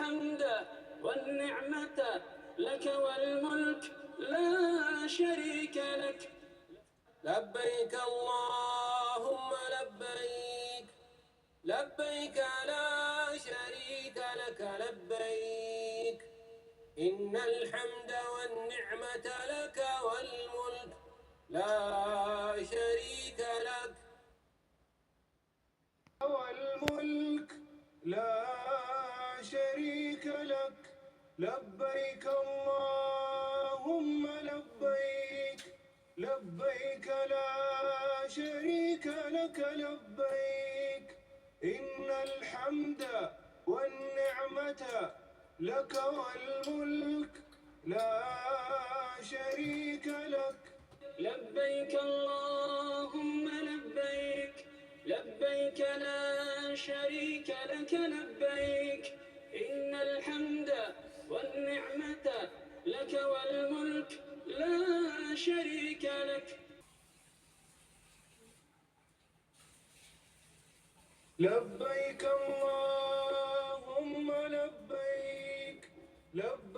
الحمد والنعمة لك والملك لا شريك لك. لبيك اللهم لبيك، لبيك لا شريك لك لبيك، إن الحمد والنعمة لك والملك لا شريك لك. والملك لا شريك لك. لبيك اللهم لبيك، لبيك لا شريك لك لبيك، إن الحمد والنعمة لك والملك لا شريك لك. لبيك اللهم لبيك، لبيك لا شريك لك لبيك، إن الحمد والنعمة لك والملك لا شريك لك. لبيك اللهم لبيك، لبيك